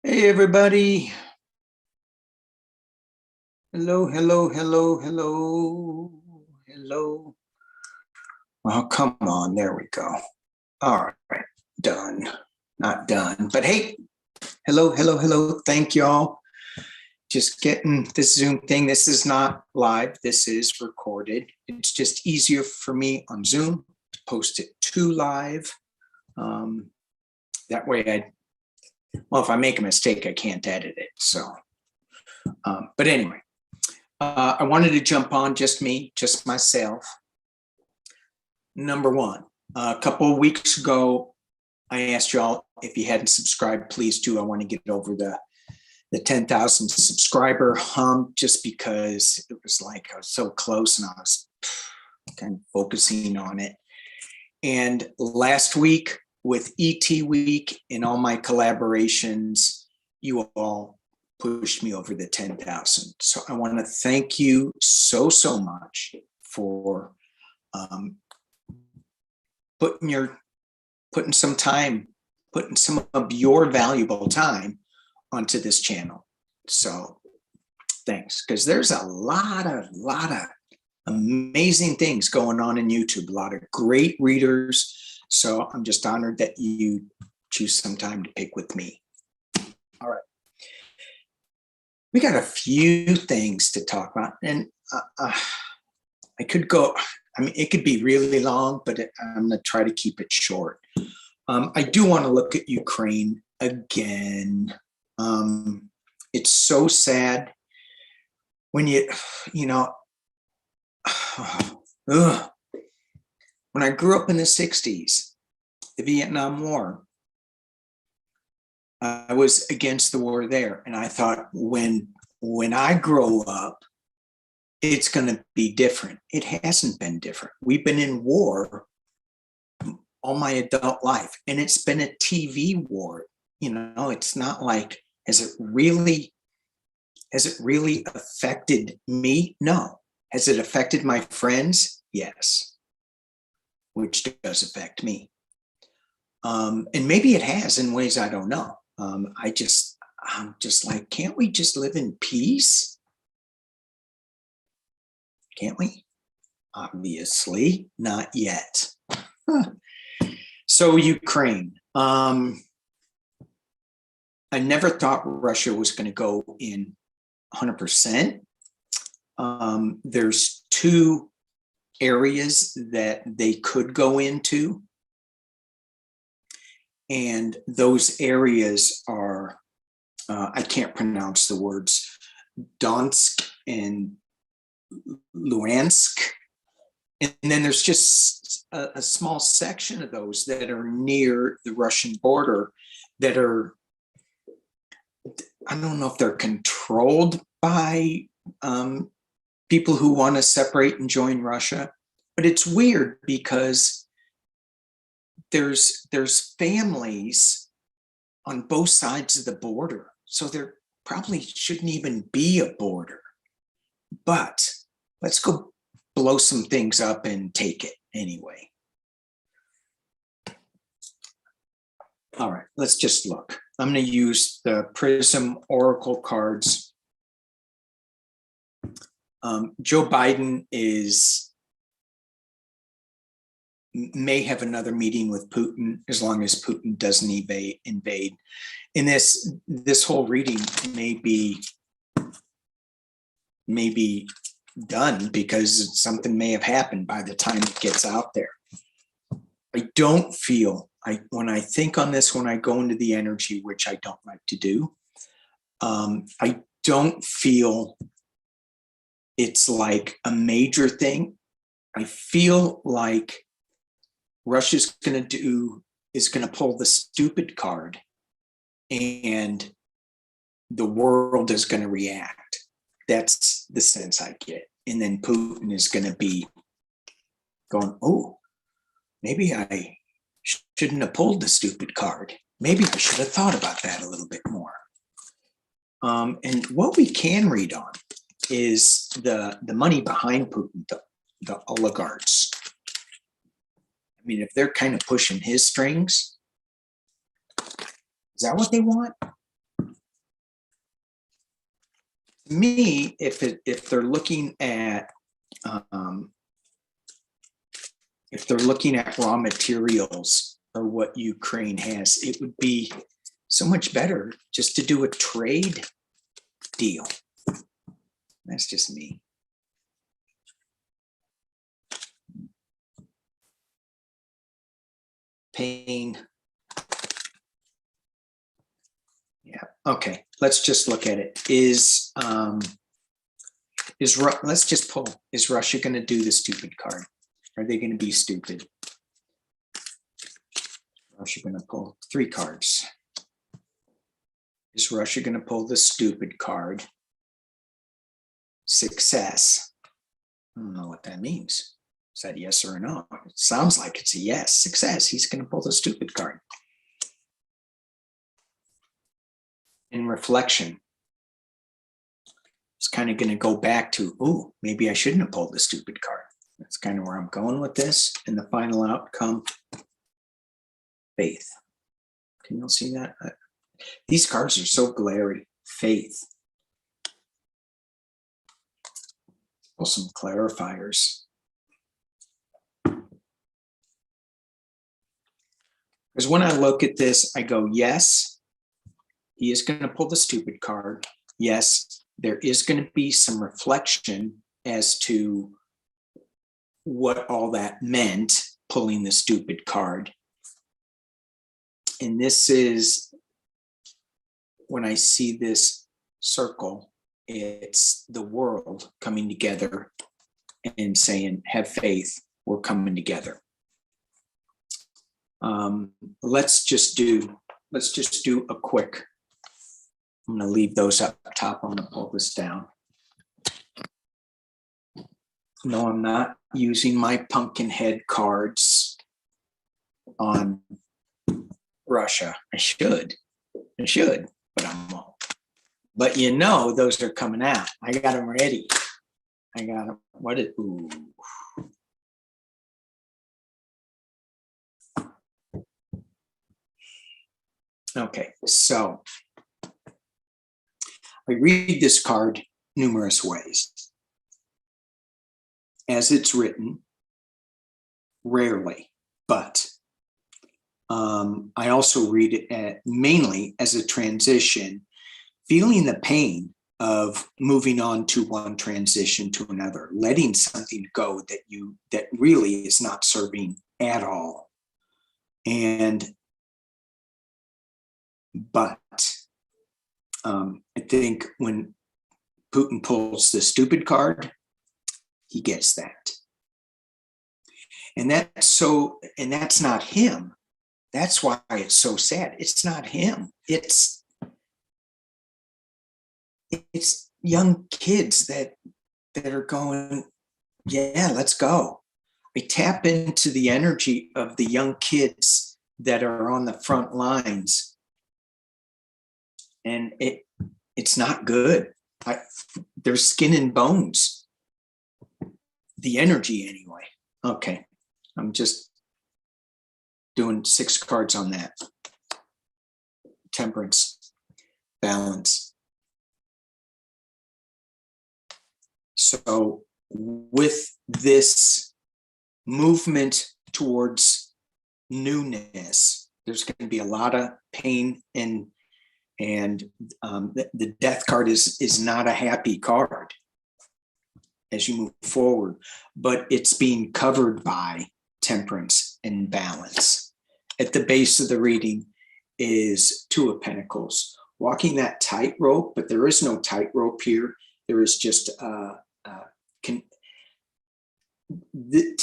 Hey, everybody. Hello, hello, hello, hello, hello. Oh, come on. There we go. All right. Done. Not done. But hey, hello, hello, hello. Thank y'all. Just getting this Zoom thing. This is not live. This is recorded. It's just easier for me on Zoom to post it to live. That way if I make a mistake, I can't edit it. So, but anyway. I wanted to jump on just me, just myself. Number one, a couple of weeks ago, I asked y'all if you hadn't subscribed, please do. I want to get over the 10,000 subscriber hump just because it was like I was so close and I was kind of focusing on it. And last week with ET Week and all my collaborations, you all pushed me over the 10,000. So I want to thank you so much for putting some of your valuable time onto this channel. So thanks, because there's a lot of amazing things going on in YouTube, a lot of great readers. So I'm just honored that you choose some time to pick with me. All right. We got a few things to talk about, and I could go, it could be really long, but I'm going to try to keep it short. I do want to look at Ukraine again. It's so sad when when I grew up in the 60s, the Vietnam War, I was against the war there. And I thought when I grow up, it's going to be different. It hasn't been different. We've been in war all my adult life, and it's been a TV war. It's not like, has it really affected me? No. Has it affected my friends? Yes, which does affect me. And maybe it has in ways I don't know. I'm just like, can't we just live in peace? Can't we? Obviously not yet. So Ukraine, I never thought Russia was going to go in 100%. There's two areas that they could go into. And those areas are, I can't pronounce the words, Donetsk and Luhansk. And then there's just a small section of those that are near the Russian border that are, I don't know if they're controlled by people who want to separate and join Russia. But it's weird because there's families on both sides of the border. So there probably shouldn't even be a border. But let's go blow some things up and take it anyway. All right, let's just look. I'm going to use the Prism Oracle cards. Joe Biden may have another meeting with Putin as long as Putin doesn't invade. And this whole reading may be done because something may have happened by the time it gets out there. I don't feel, when I think on this, when I go into the energy, which I don't like to do, I don't feel it's like a major thing. I feel like Russia's going to pull the stupid card and the world is going to react. That's the sense I get. And then Putin is going to be going, oh, maybe I shouldn't have pulled the stupid card. Maybe I should have thought about that a little bit more. And what we can read on is the money behind Putin, the oligarchs. I mean, if they're kind of pushing his strings, is that what they want? To me, if they're looking at raw materials or what Ukraine has, it would be so much better just to do a trade deal. That's just me. Pain. Yeah. Okay. Let's just look at it. Let's just pull. Is Russia going to do the stupid card? Are they going to be stupid? Russia going to pull 3 cards. Is Russia going to pull the stupid card? Success. I don't know what that means. Is that yes or no? It sounds like it's a yes. Success. He's going to pull the stupid card. In reflection, it's kind of going to go back to, oh, maybe I shouldn't have pulled the stupid card. That's kind of where I'm going with this. And the final outcome, faith. Can you all see that? These cards are so glary. Faith. Pull some clarifiers. Because when I look at this, I go, yes, he is going to pull the stupid card. Yes, there is going to be some reflection as to what all that meant, pulling the stupid card. And this is, when I see this circle, it's the world coming together and saying, have faith, we're coming together. Let's just do a quick, I'm going to leave those up top. I'm going to pull this down. No, I'm not using my pumpkin head cards on Russia. I should, but I won't. But you know, those are coming out. I got them ready. I got them. What is, ooh. Okay, so I read this card numerous ways. As it's written, rarely, but I also read it mainly as a transition, feeling the pain of moving on to one transition to another, letting something go that really is not serving at all. But I think when Putin pulls the stupid card, he gets that. And that's not him. That's why it's so sad. It's not him. It's young kids that are going, yeah, let's go. I tap into the energy of the young kids that are on the front lines. And it's not good. There's skin and bones. The energy anyway. Okay. I'm just doing 6 cards on that. Temperance, balance. So with this movement towards newness, there's going to be a lot of pain and the death card is not a happy card as you move forward, but it's being covered by temperance and balance. At the base of the reading is 2 of Pentacles, walking that tightrope, but there is no tightrope here. There is just, to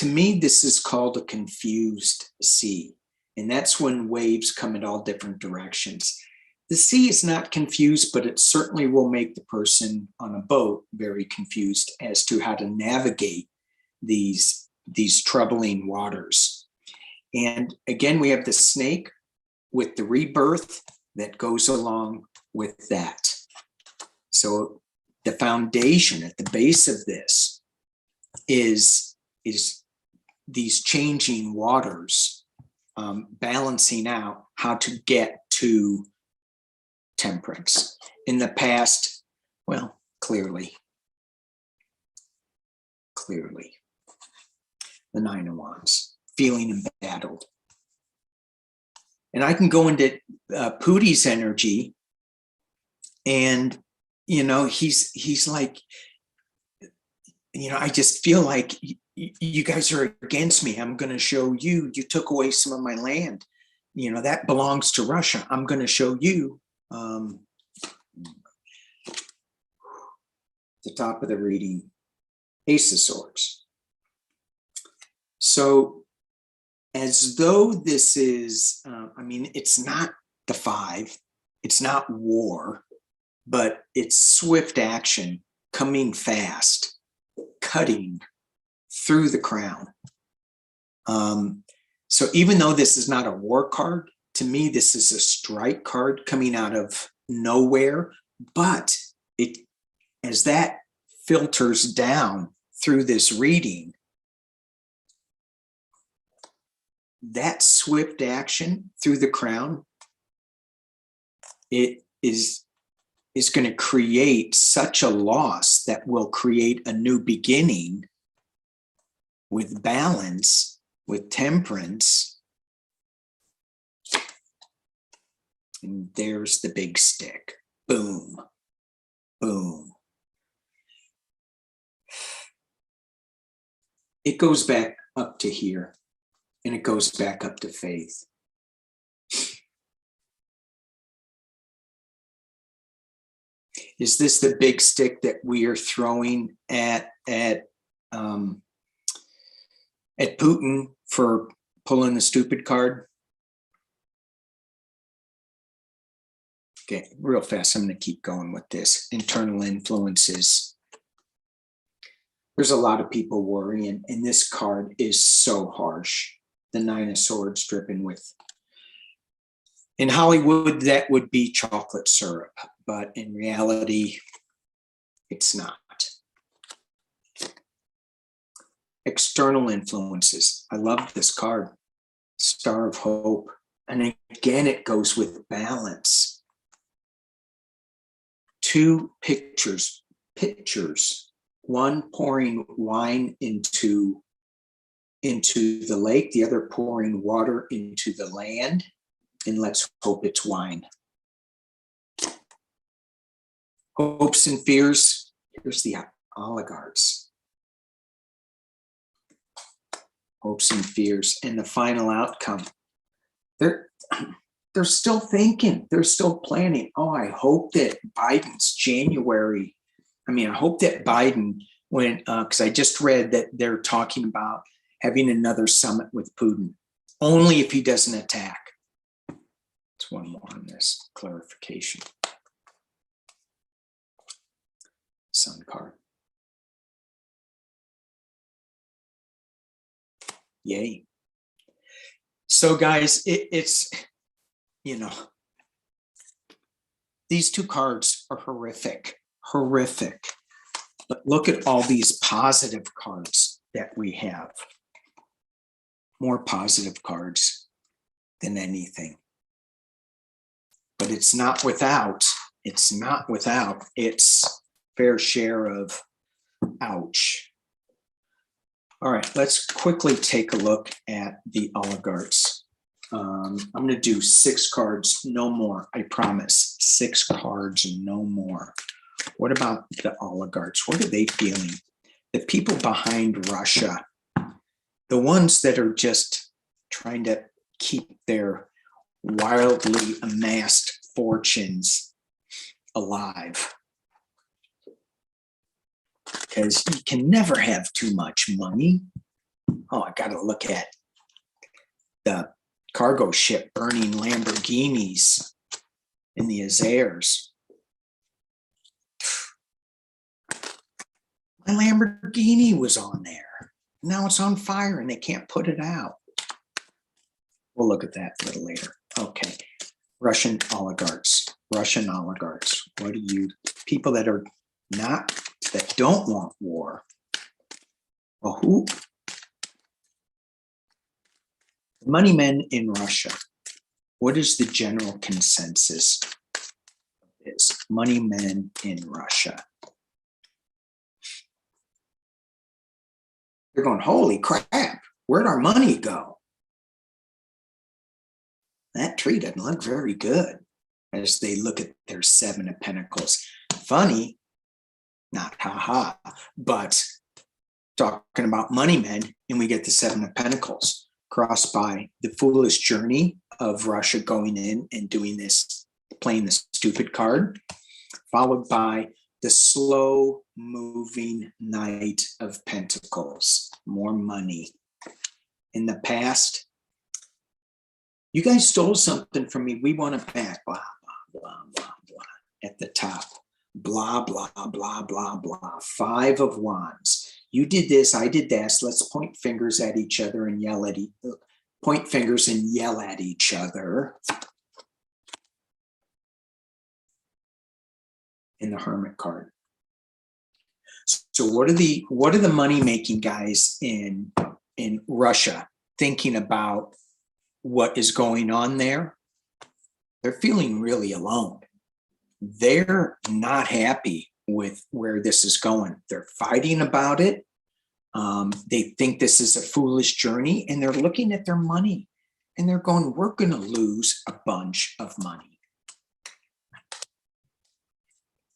me, this is called a confused sea. And that's when waves come in all different directions. The sea is not confused, but it certainly will make the person on a boat very confused as to how to navigate these troubling waters. And again, we have the snake with the rebirth that goes along with that. So the foundation at the base of this is is these changing waters, balancing out how to get to temperance. In the past, well, clearly, the Nine of Wands, feeling embattled. And I can go into Pootie's energy, and he's like, I just feel like you guys are against me. I'm going to show you. You took away some of my land. That belongs to Russia. I'm going to show you. The top of the reading, Ace of Swords. So as though this is, it's not the five, it's not war, but it's swift action, coming fast, cutting through the crown. So even though this is not a war card, to me, this is a strike card coming out of nowhere, but as that filters down through this reading, that swift action through the crown, it is going to create such a loss that will create a new beginning with balance, with temperance. And there's the big stick. Boom, boom. It goes back up to here, and it goes back up to faith. Is this the big stick that we are throwing at Putin for pulling the stupid card? Okay, real fast, I'm going to keep going with this. Internal influences. There's a lot of people worrying, and this card is so harsh. The Nine of Swords dripping with. In Hollywood, that would be chocolate syrup, but in reality, it's not. External influences. I love this card. Star of Hope. And again, it goes with balance. Two pitchers. One pouring wine into the lake, the other pouring water into the land. And let's hope it's wine. Hopes and fears. Here's the oligarchs. Hopes and fears, and the final outcome. They're still thinking. They're still planning. Oh, I hope that Biden's January. I hope that Biden went, because I just read that they're talking about having another summit with Putin, only if he doesn't attack. It's one more on this clarification. Sun card. Yay. So guys, it's, these two cards are horrific. But look at all these positive cards that we have. More positive cards than anything. But it's not without its fair share of ouch. All right, let's quickly take a look at the oligarchs. I'm going to do 6 cards, no more. I promise. 6 cards, no more. What about the oligarchs? What are they feeling? The people behind Russia, the ones that are just trying to keep their wildly amassed fortunes alive. Because you can never have too much money. Oh, I got to look at the cargo ship burning Lamborghinis in the Azores. My Lamborghini was on there. Now it's on fire and they can't put it out. We'll look at that a little later. Okay. Russian oligarchs. What do you, people that are not, that don't want war? Well, Money men in Russia. What is the general consensus of this? Money men in Russia. They're going, holy crap, where'd our money go? That tree doesn't look very good as they look at their Seven of Pentacles. Funny, not haha, but talking about money men, and we get the Seven of Pentacles crossed by the foolish journey of Russia going in and doing this, playing the stupid card, followed by the slow moving Knight of Pentacles, more money. In the past, you guys stole something from me, we want it back, blah, blah, blah, blah, blah, at the top, blah, blah, blah, blah, blah, Five of Wands. You did this, I did that, so let's point fingers at each other and yell at point fingers and yell at each other. In the Hermit card. So what are the money making guys in Russia thinking about what is going on there? They're feeling really alone. They're not happy with where this is going. They're fighting about it. They think this is a foolish journey, and they're looking at their money and they're going, we're going to lose a bunch of money.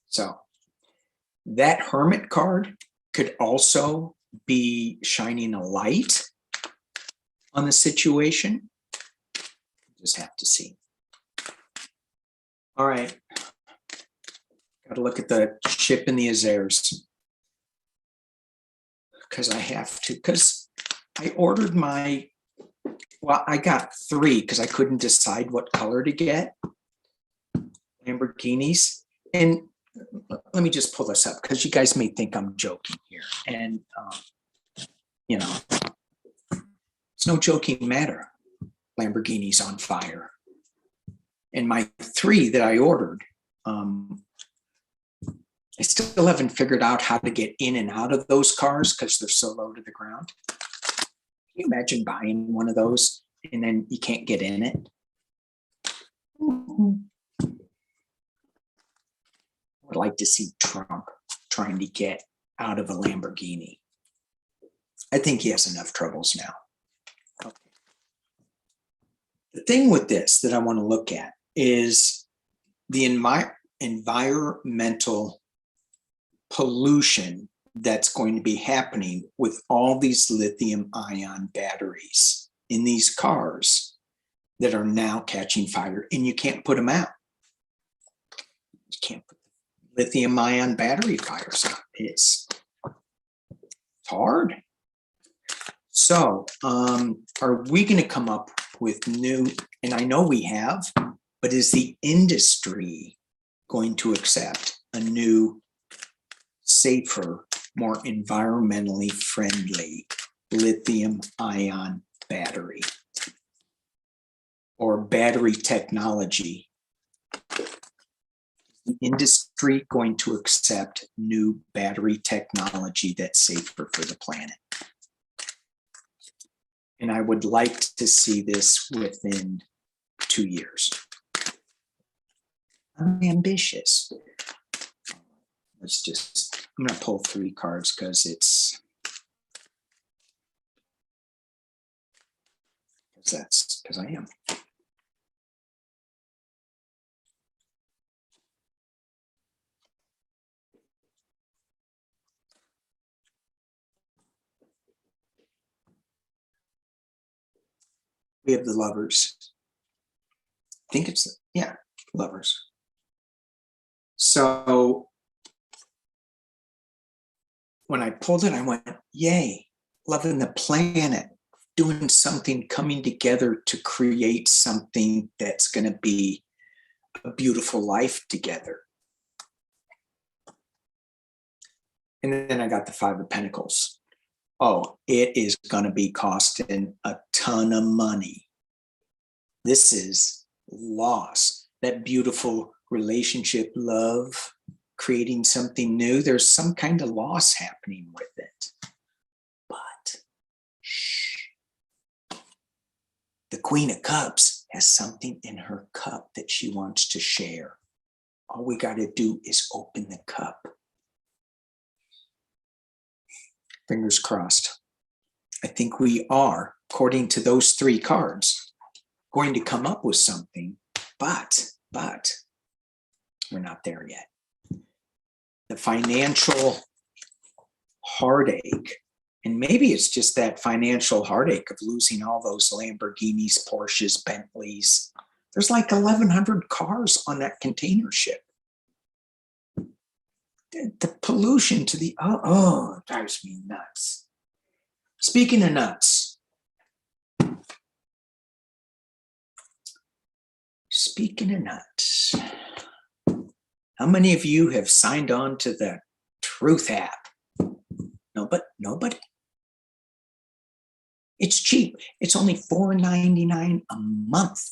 So that Hermit card could also be shining a light on the situation. Just have to see. All right. Got to look at the ship in the Azores. Because I have to, because I ordered I got 3 because I couldn't decide what color to get. Lamborghinis. And let me just pull this up because you guys may think I'm joking here. And, you know, it's no joking matter. Lamborghini's on fire. And my 3 that I ordered, I still haven't figured out how to get in and out of those cars because they're so low to the ground. Can you imagine buying one of those and then you can't get in it? I would like to see Trump trying to get out of a Lamborghini. I think he has enough troubles now. Okay. The thing with this that I want to look at is the environmental pollution that's going to be happening with all these lithium-ion batteries in these cars that are now catching fire, and you can't put them out. You can't put lithium-ion battery fires out. It's hard. So are we going to come up with new, and I know we have, but is the industry going to accept a new, safer, more environmentally friendly lithium-ion battery or battery technology? The industry going to accept new battery technology that's safer for the planet? And I would like to see this within 2 years. I'm ambitious. I'm going to pull 3 cards because I am. We have the Lovers. I think it's, yeah, Lovers. So when I pulled it, I went, yay, loving the planet, doing something, coming together to create something that's going to be a beautiful life together. And then I got the Five of Pentacles. Oh, it is going to be costing a ton of money. This is loss. That beautiful relationship, love, creating something new. There's some kind of loss happening with it. But shh. The Queen of Cups has something in her cup that she wants to share. All we got to do is open the cup. Fingers crossed. I think we are, according to those three cards, going to come up with something, but we're not there yet. The financial heartache, and maybe it's just that financial heartache of losing all those Lamborghinis, Porsches, Bentleys. There's like 1,100 cars on that container ship. The pollution to the, it drives me nuts. Speaking of nuts, how many of you have signed on to the Truth app? Nobody. It's cheap. It's only $4.99 a month.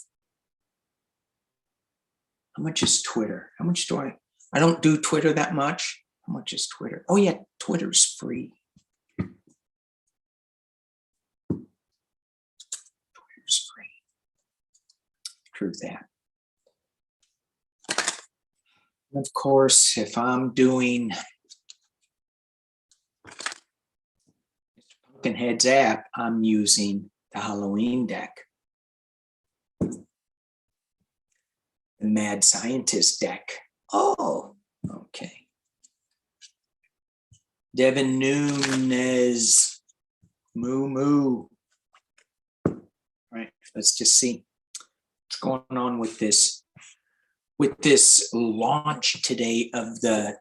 How much is Twitter? How much do I don't do Twitter that much. How much is Twitter? Oh yeah, Twitter's free. Twitter's free. Truth app. And of course, if I'm doing Mr. Pumpkinhead's app, I'm using the Halloween deck. The Mad Scientist deck. Oh, okay. Devin Nunes. Moo. All right, let's just see what's going on with this launch today of the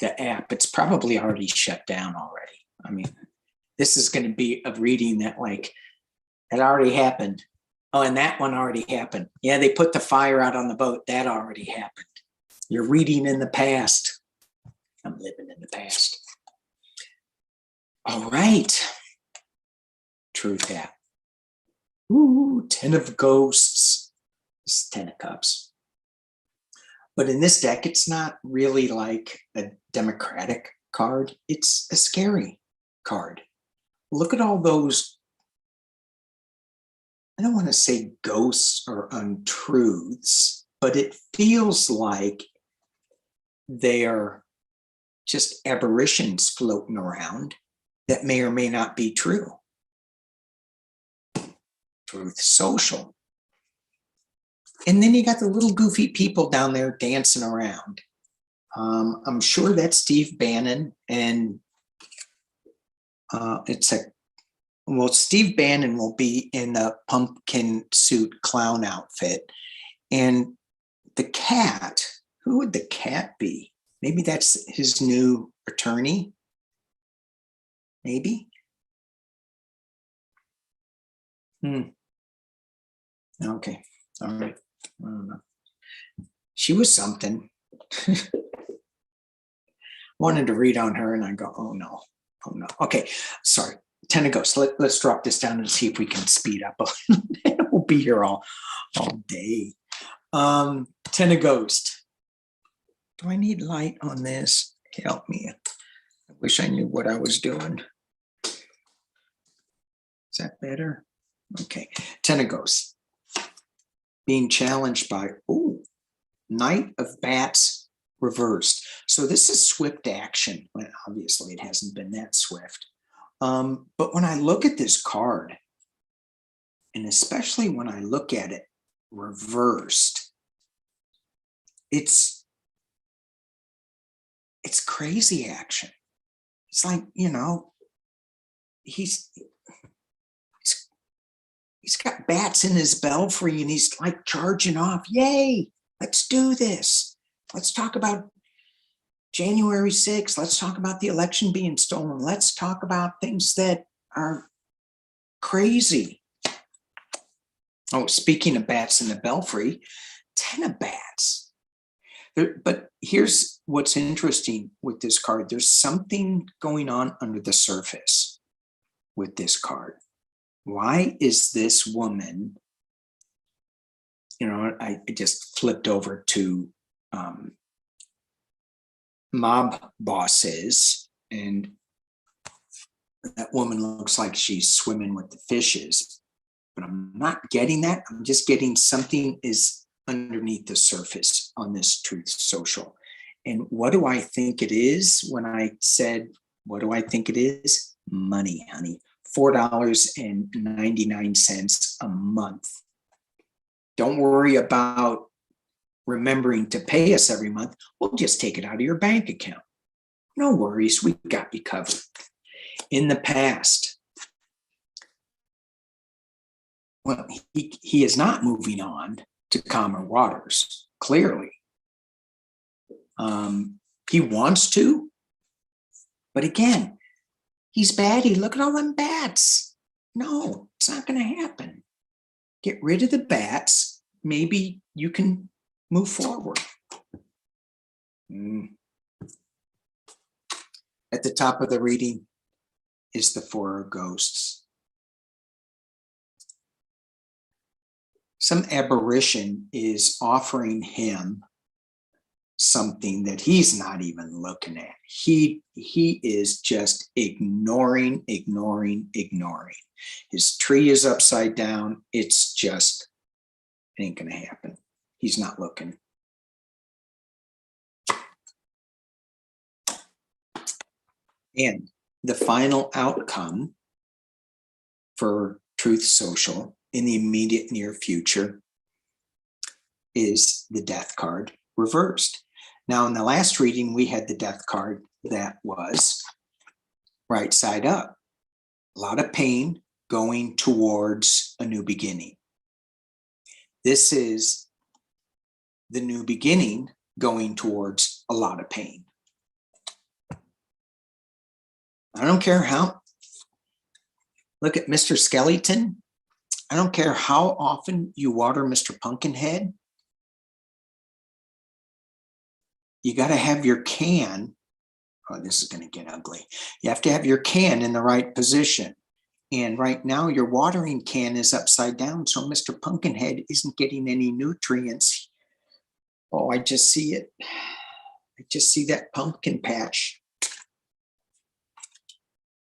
app. It's probably already shut down already. I mean, this is going to be a reading that already happened. Oh, and that one already happened. Yeah, they put the fire out on the boat. That already happened. You're reading in the past. I'm living in the past. All right. Truth app. Ooh, 10 of Ghosts. This is 10 of Cups. But in this deck, it's not really like a democratic card. It's a scary card. Look at all those, I don't want to say ghosts or untruths, but it feels like they are just aberrations floating around that may or may not be true. Truth social. And then you got the little goofy people down there dancing around. I'm sure that's Steve Bannon, and Steve Bannon will be in the pumpkin suit clown outfit. And the cat, who would the cat be? Maybe that's his new attorney? Maybe? Okay, all right. I don't know. She was something. Wanted to read on her and I go, oh no. Okay, sorry. 10 of Ghosts. Let's drop this down and see if we can speed up a little bit. We'll be here all day. 10 of Ghosts. Do I need light on this? Help me. I wish I knew what I was doing. Is that better? Okay. 10 of Ghosts. Being challenged by, Knight of Bats reversed. So this is swift action. Well, obviously, it hasn't been that swift. But when I look at this card, and especially when I look at it reversed, it's crazy action. It's like, he's got bats in his belfry and he's like charging off. Yay, let's do this. Let's talk about January 6th. Let's talk about the election being stolen. Let's talk about things that are crazy. Oh, speaking of bats in the belfry, 10 of bats. But here's what's interesting with this card. There's something going on under the surface with this card. Why is this woman, I just flipped over to mob bosses, and that woman looks like she's swimming with the fishes. but I'm not getting that. I'm just getting something is underneath the surface on this Truth Social. And what do I think it is? When I said, what do I think it is? Money, honey. $4.99 a month. Don't worry about remembering to pay us every month. We'll just take it out of your bank account. No worries, we got you covered. In the past, well, he is not moving on to calmer waters, clearly. He wants to, but again, he's batty. Look at all them bats. No, it's not going to happen. Get rid of the bats. Maybe you can move forward. At the top of the reading is the Four of Ghosts. Some aberration is offering him something that he's not even looking at. He is just ignoring. His tree is upside down. It's just, it ain't gonna happen. He's not looking. And the final outcome for Truth Social in the immediate near future is the Death card reversed. Now, in the last reading, we had the Death card that was right side up. A lot of pain going towards a new beginning. This is the new beginning going towards a lot of pain. I don't care how, look at Mr. Skeleton. I don't care how often you water Mr. Pumpkinhead. You got to have your can. Oh, this is going to get ugly. You have to have your can in the right position. And right now your watering can is upside down. So Mr. Pumpkinhead isn't getting any nutrients. Oh, I just see it. I just see that pumpkin patch.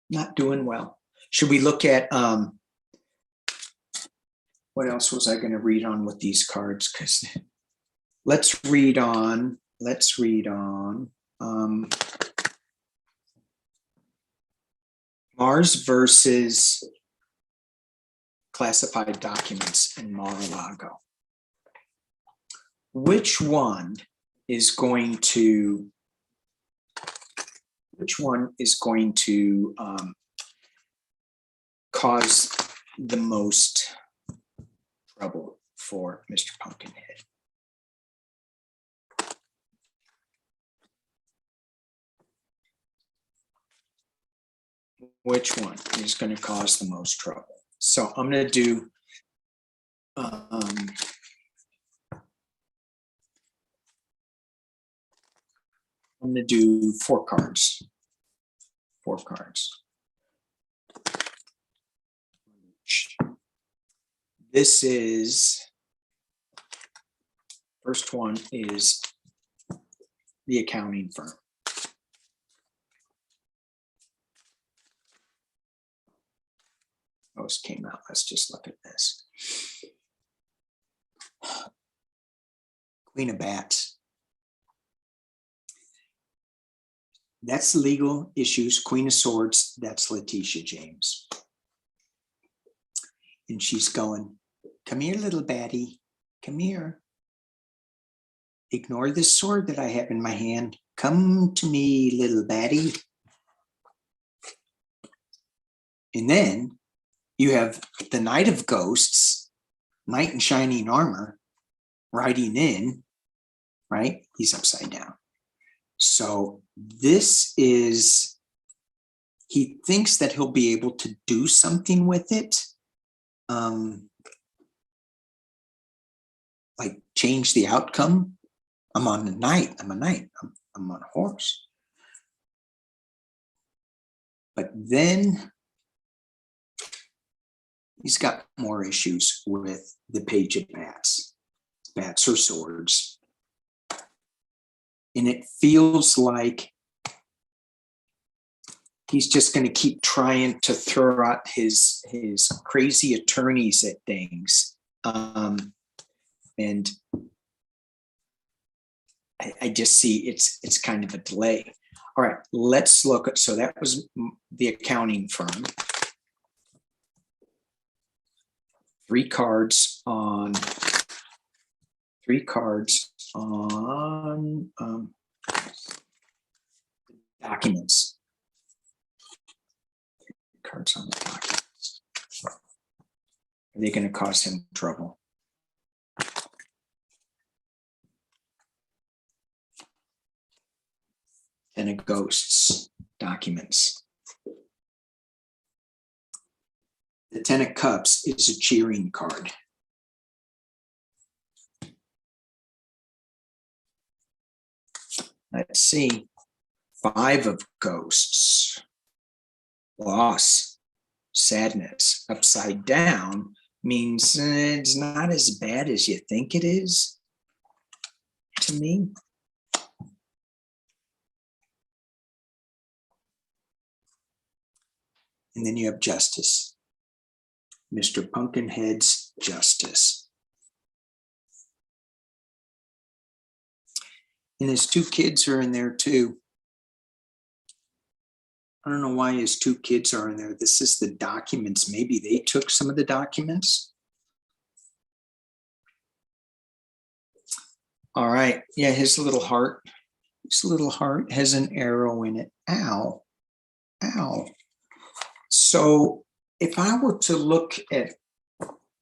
Not doing well. Should we look at, what else was I going to read on with these cards? Because let's read on. Mars versus classified documents in Mar-a-Lago. Which one is going to cause the most trouble for Mr. Pumpkinhead? Which one is going to cause the most trouble? So I'm going to do I'm going to do 4 cards. 4 cards. This is, first one is the accounting firm. Most came out. Let's just look at this. Queen of Bats. That's legal issues. Queen of Swords, that's Letitia James. And she's going, come here, little baddie. Come here. Ignore this sword that I have in my hand. Come to me, little baddie. And then you have the Knight of Ghosts, Knight in shining armor, riding in, right? He's upside down. So this is, he thinks that he'll be able to do something with it. Like change the outcome. I'm on a knight. I'm a knight. I'm on a horse. But then he's got more issues with the Page of Bats. Bats or swords. And it feels like he's just going to keep trying to throw out his crazy attorneys at things. And I just see it's kind of a delay. All right, let's look at, so that was the accounting firm. 3 cards on documents. Cards on the documents. Are they going to cause him trouble? And a ghosts documents. The 10 of Cups is a cheering card. Let's see. 5 of Ghosts. Loss, sadness. Upside down means it's not as bad as you think it is, to me. And then you have Justice. Mr. Pumpkinhead's Justice. And his 2 kids are in there too. I don't know why his 2 kids are in there. This is the documents. Maybe they took some of the documents. All right. Yeah, his little heart has an arrow in it. Ow. Ow. So if I were to look at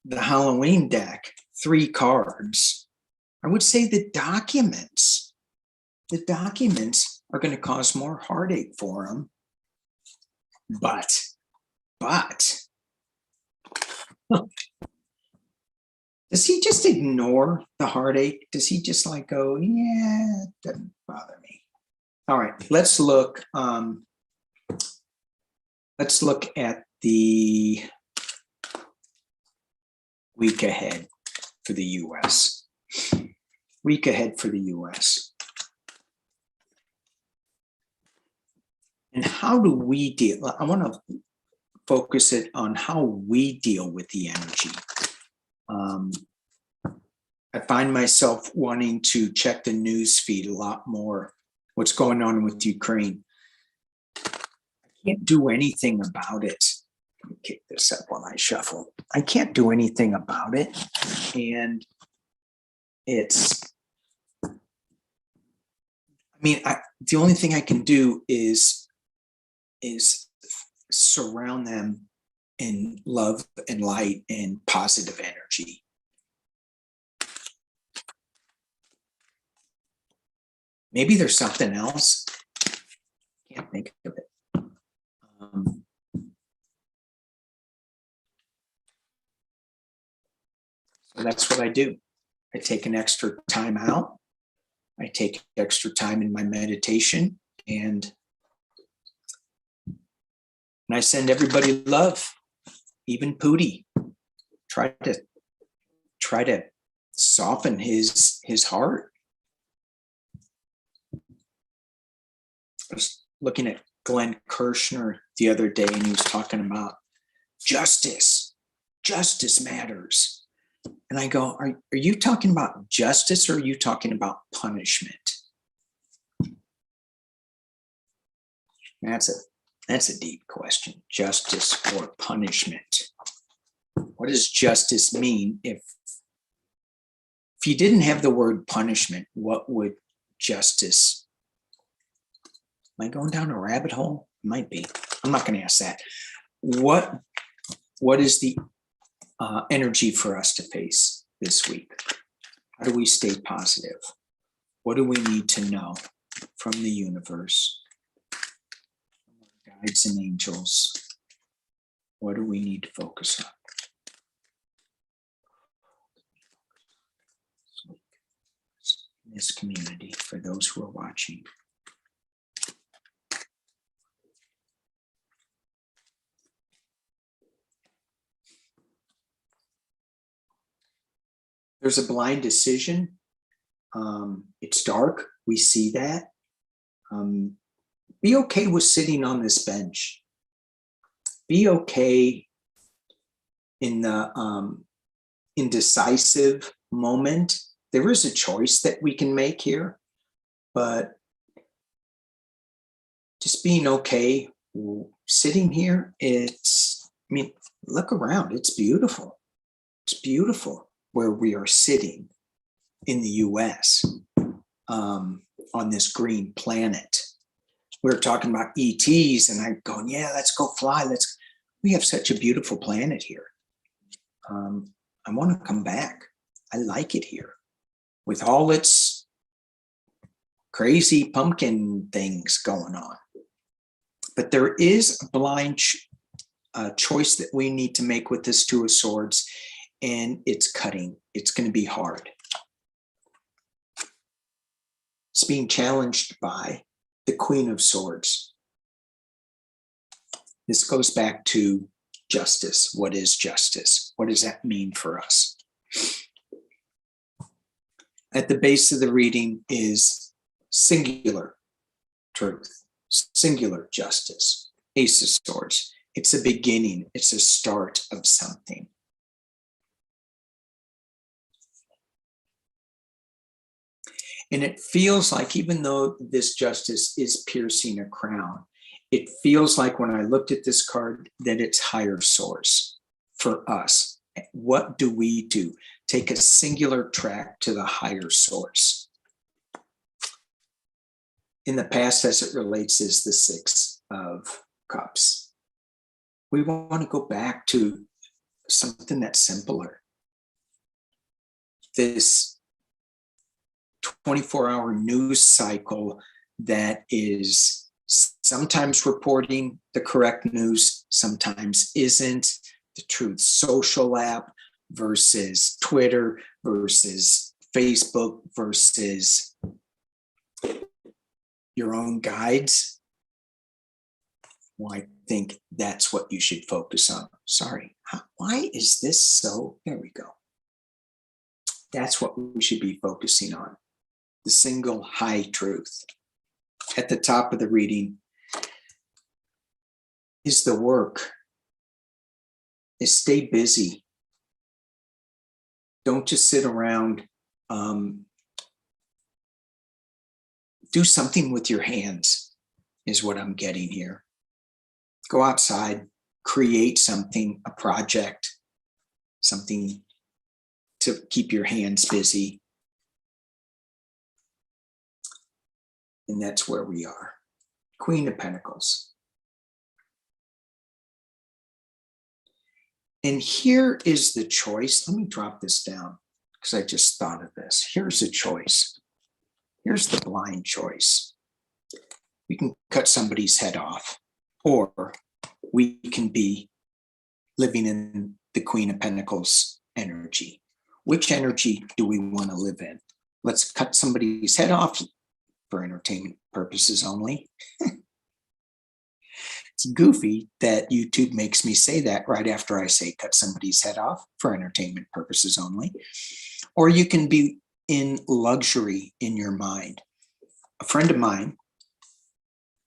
the Halloween deck, 3 cards, I would say the documents are going to cause more heartache for him. But does he just ignore the heartache? Does he just like go, yeah, it doesn't bother me? All right, let's look. Let's look at the week ahead for the U.S. Week ahead for the U.S. And how do we deal? I want to focus it on how we deal with the energy. I find myself wanting to check the news feed a lot more. What's going on with Ukraine? I can't do anything about it. Let me kick this up while I shuffle. I can't do anything about it. And it's, I mean, the only thing I can do is surround them in love and light and positive energy. Maybe there's something else. Can't think of it. So that's what I do. I take an extra time out. I take extra time in my meditation, and I send everybody love, even Pootie. Try to soften his heart. I was looking at Glenn Kirshner the other day, and he was talking about justice. Justice matters. And I go, are you talking about justice, or are you talking about punishment? That's a deep question. Justice or punishment? What does justice mean? If you didn't have the word punishment, what would justice? Am I going down a rabbit hole? Might be. I'm not going to ask that. What is the energy for us to face this week? How do we stay positive? What do we need to know from the universe? Guides and angels. What do we need to focus on? In this community, for those who are watching. There's a blind decision. It's dark. We see that. Be okay with sitting on this bench. Be okay in the indecisive moment. There is a choice that we can make here, but just being okay sitting here, I mean, look around, it's beautiful. It's beautiful where we are sitting in the US on this green planet. We were talking about ETs and I'm going, yeah, let's go fly. We have such a beautiful planet here. I want to come back. I like it here with all its crazy pumpkin things going on. But there is a blind choice that we need to make with this Two of Swords, and it's cutting. It's going to be hard. It's being challenged by the Queen of Swords. This goes back to justice. What is justice? What does that mean for us? At the base of the reading is singular truth, singular justice, Ace of Swords. It's a beginning. It's a start of something. And it feels like, even though this justice is piercing a crown, it feels like when I looked at this card that it's higher source for us. What do we do? Take a singular track to the higher source. In the past, as it relates, is the Six of Cups. We want to go back to something that's simpler. This 24-hour news cycle that is sometimes reporting the correct news, sometimes isn't. The Truth Social app versus Twitter versus Facebook versus your own guides. Well, I think that's what you should focus on. Sorry, why is this so? There we go. That's what we should be focusing on. The single high truth. At the top of the reading is the work. Is stay busy. Don't just sit around. Do something with your hands is what I'm getting here. Go outside, create something, a project, something to keep your hands busy. And that's where we are. Queen of Pentacles. And here is the choice. Let me drop this down because I just thought of this. Here's the choice. Here's the blind choice. We can cut somebody's head off, or we can be living in the Queen of Pentacles energy. Which energy do we want to live in? Let's cut somebody's head off for entertainment purposes only. It's goofy that YouTube makes me say that right after I say cut somebody's head off for entertainment purposes only. Or you can be in luxury in your mind. A friend of mine,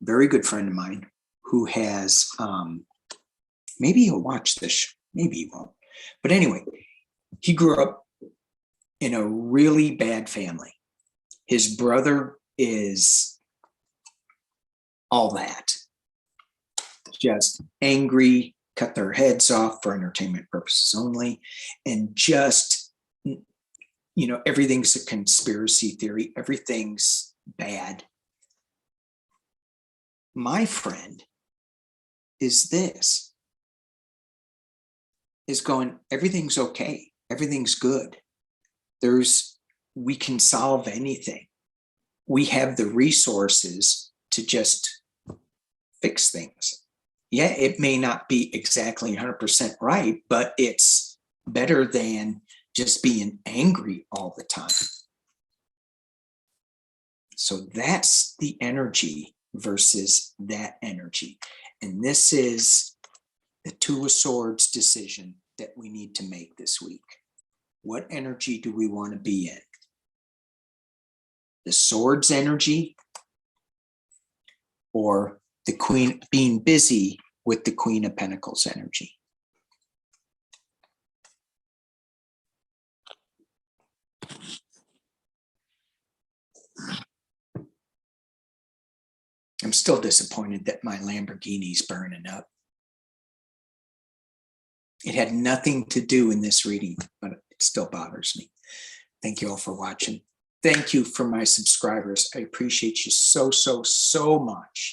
very good friend of mine, who has, maybe he'll watch this, maybe he won't. But anyway, he grew up in a really bad family. His brother is all that. Just angry, cut their heads off for entertainment purposes only, and just, everything's a conspiracy theory. Everything's bad. My friend is going, everything's okay. Everything's good. We can solve anything. We have the resources to just fix things. Yeah, it may not be exactly 100% right, but it's better than just being angry all the time. So that's the energy versus that energy. And this is the Two of Swords decision that we need to make this week. What energy do we want to be in? The Swords energy, or the Queen being busy with the Queen of Pentacles energy. I'm still disappointed that my Lamborghini's burning up. It had nothing to do in this reading, but it still bothers me. Thank you all for watching. Thank you for my subscribers. I appreciate you so, so, so much.